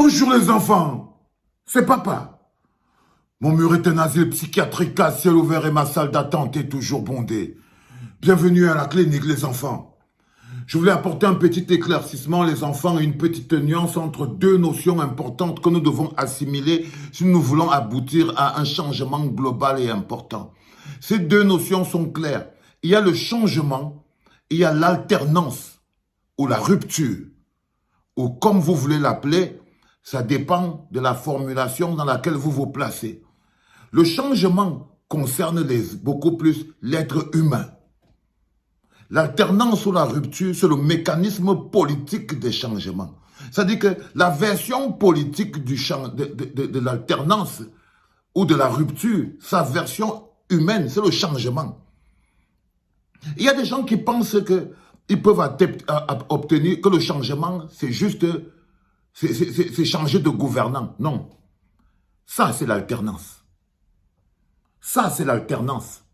Bonjour les enfants, c'est papa. Mon mur est un asile psychiatrique à ciel ouvert et ma salle d'attente est toujours bondée. Bienvenue à la clinique les enfants. Je voulais apporter un petit éclaircissement les enfants et une petite nuance entre deux notions importantes que nous devons assimiler si nous voulons aboutir à un changement global et important. Ces deux notions sont claires. Il y a le changement, il y a l'alternance ou la rupture, ou comme vous voulez l'appeler, ça dépend de la formulation dans laquelle vous vous placez. Le changement concerne beaucoup plus l'être humain. L'alternance ou la rupture, c'est le mécanisme politique des changements. C'est-à-dire que la version politique de l'alternance ou de la rupture, sa version humaine, c'est le changement. Il y a des gens qui pensent qu'ils peuvent obtenir que le changement, c'est juste, c'est changer de gouvernant. Non. Ça, c'est l'alternance. Ça, c'est l'alternance.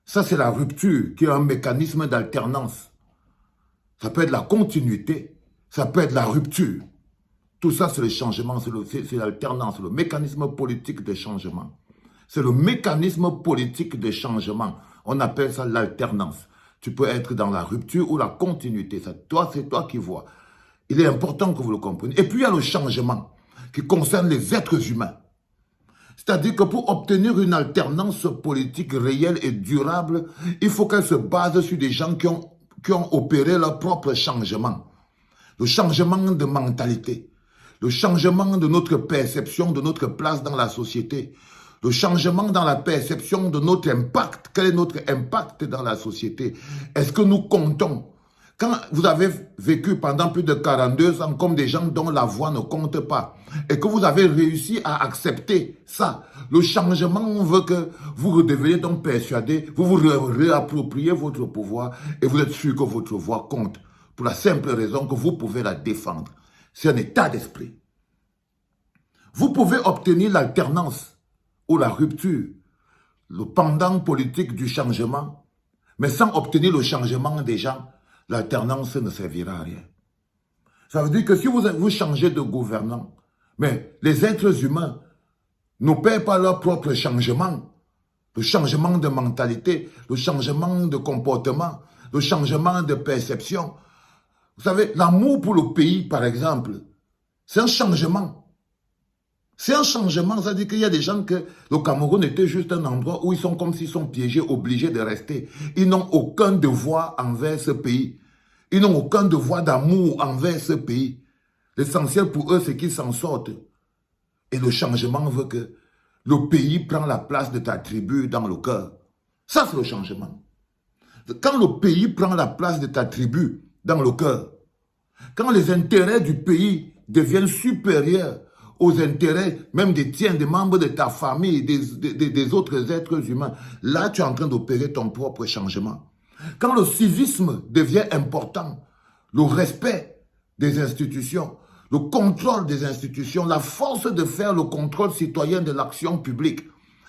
Ça, c'est la rupture qui est un mécanisme d'alternance. Ça peut être la continuité, ça peut être la rupture. Tout ça, c'est le changement, c'est l'alternance, le mécanisme politique de changement. C'est le mécanisme politique de changement. On appelle ça l'alternance. Tu peux être dans la rupture ou la continuité. C'est toi qui vois. Il est important que vous le compreniez. Et puis, il y a le changement qui concerne les êtres humains. C'est-à-dire que pour obtenir une alternance politique réelle et durable, il faut qu'elle se base sur des gens qui ont opéré leur propre changement. Le changement de mentalité, le changement de notre perception, de notre place dans la société, le changement dans la perception de notre impact. Quel est notre impact dans la société? Est-ce que nous comptons? Quand vous avez vécu pendant plus de 42 ans comme des gens dont la voix ne compte pas et que vous avez réussi à accepter ça, le changement veut que vous redeveniez donc persuadé, vous vous réappropriez votre pouvoir et vous êtes sûr que votre voix compte pour la simple raison que vous pouvez la défendre. C'est un état d'esprit. Vous pouvez obtenir l'alternance ou la rupture, le pendant politique du changement, mais sans obtenir le changement des gens, l'alternance ne servira à rien. Ça veut dire que si vous changez de gouvernant, mais les êtres humains n'opèrent pas leur propre changement, le changement de mentalité, le changement de comportement, le changement de perception. Vous savez, l'amour pour le pays, par exemple, c'est un changement. C'est un changement, ça veut dire qu'il y a des gens que le Cameroun était juste un endroit où ils sont comme s'ils sont piégés, obligés de rester. Ils n'ont aucun devoir envers ce pays. Ils n'ont aucun devoir d'amour envers ce pays. L'essentiel pour eux, c'est qu'ils s'en sortent. Et le changement veut que le pays prend la place de ta tribu dans le cœur. Ça, c'est le changement. Quand le pays prend la place de ta tribu dans le cœur, quand les intérêts du pays deviennent supérieurs aux intérêts même des tiens, des membres de ta famille, des autres êtres humains, là, tu es en train d'opérer ton propre changement. Quand le civisme devient important, le respect des institutions, le contrôle des institutions, la force de faire le contrôle citoyen de l'action publique,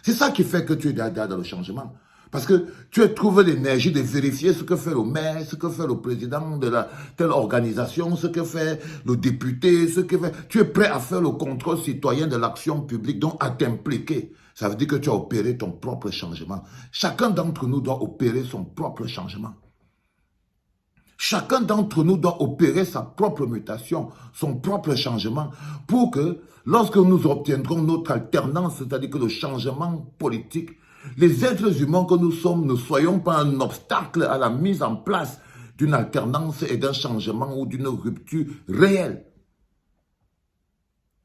c'est ça qui fait que tu es dans le changement. Parce que tu as trouvé l'énergie de vérifier ce que fait le maire, ce que fait le président de telle organisation, ce que fait le député, ce que fait... Tu es prêt à faire le contrôle citoyen de l'action publique, donc à t'impliquer. Ça veut dire que tu as opéré ton propre changement. Chacun d'entre nous doit opérer son propre changement. Chacun d'entre nous doit opérer sa propre mutation, son propre changement, pour que lorsque nous obtiendrons notre alternance, c'est-à-dire que le changement politique, les êtres humains que nous sommes ne soyons pas un obstacle à la mise en place d'une alternance et d'un changement ou d'une rupture réelle.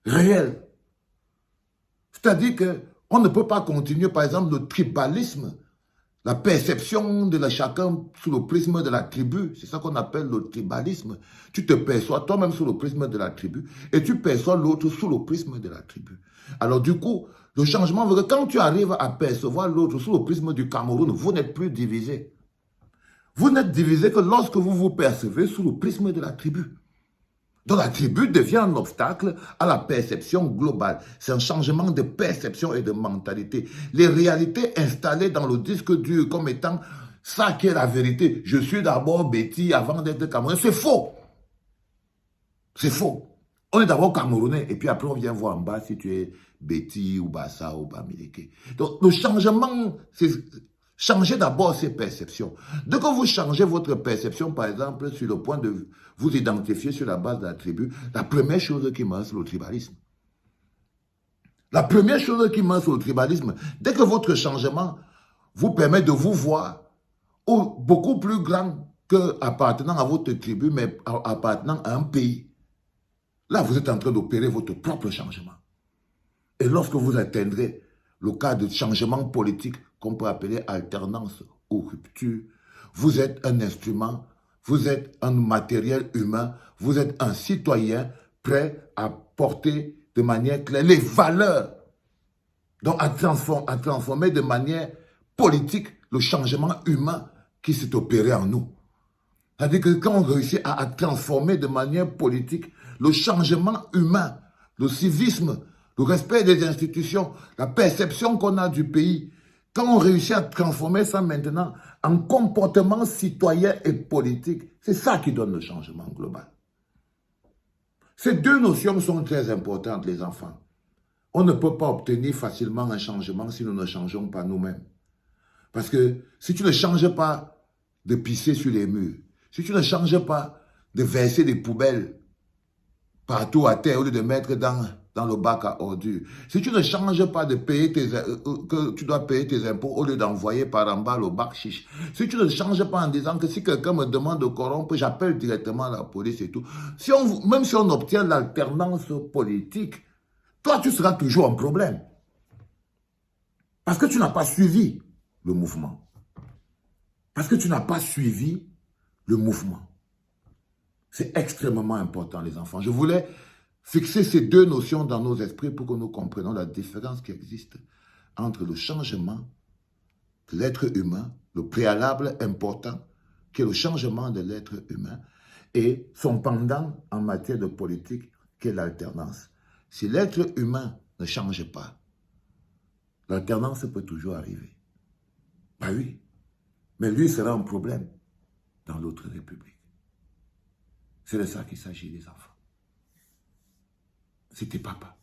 Réelle. C'est-à-dire qu'on ne peut pas continuer, par exemple, le tribalisme, la perception de chacun sous le prisme de la tribu. C'est ça qu'on appelle le tribalisme. Tu te perçois toi-même sous le prisme de la tribu et tu perçois l'autre sous le prisme de la tribu. Alors du coup, le changement veut que quand tu arrives à percevoir l'autre sous le prisme du Cameroun, vous n'êtes plus divisé. Vous n'êtes divisé que lorsque vous vous percevez sous le prisme de la tribu. Donc la tribu devient un obstacle à la perception globale. C'est un changement de perception et de mentalité. Les réalités installées dans le disque dur comme étant ça qui est la vérité. Je suis d'abord Betty avant d'être Cameroun. C'est faux. C'est faux. On est d'abord Camerounais, et puis après on vient voir en bas si tu es Betty ou Bassa ou Bamileke. Donc le changement, c'est changer d'abord ses perceptions. Dès que vous changez votre perception, par exemple, sur le point de vous identifier sur la base de la tribu, la première chose qui marche, c'est le tribalisme. La première chose qui marche, c'est le tribalisme. Dès que votre changement vous permet de vous voir beaucoup plus grand qu'appartenant à votre tribu, mais appartenant à un pays, là, vous êtes en train d'opérer votre propre changement. Et lorsque vous atteindrez le cas de changement politique qu'on peut appeler alternance ou rupture, vous êtes un instrument, vous êtes un matériel humain, vous êtes un citoyen prêt à porter de manière claire les valeurs, donc à transformer de manière politique le changement humain qui s'est opéré en nous. C'est-à-dire que quand on réussit à transformer de manière politique le changement humain, le civisme, le respect des institutions, la perception qu'on a du pays, quand on réussit à transformer ça maintenant en comportement citoyen et politique, c'est ça qui donne le changement global. Ces deux notions sont très importantes, les enfants. On ne peut pas obtenir facilement un changement si nous ne changeons pas nous-mêmes. Parce que si tu ne changes pas de pisser sur les murs, si tu ne changes pas de verser des poubelles partout à terre au lieu de mettre dans le bac à ordures, si tu ne changes pas de payer que tu dois payer tes impôts au lieu d'envoyer par en bas le bac chiche, si tu ne changes pas en disant que si quelqu'un me demande de corrompre, j'appelle directement la police et tout, même si on obtient l'alternance politique, toi tu seras toujours en problème. Parce que tu n'as pas suivi le mouvement. Parce que tu n'as pas suivi le mouvement. C'est extrêmement important, les enfants. Je voulais fixer ces deux notions dans nos esprits pour que nous comprenions la différence qui existe entre le changement de l'être humain, le préalable important, qui est le changement de l'être humain, et son pendant en matière de politique, qui est l'alternance. Si l'être humain ne change pas, l'alternance peut toujours arriver. Ben oui, mais lui sera un problème dans l'autre république. C'est de ça qu'il s'agit, les enfants. C'était papa.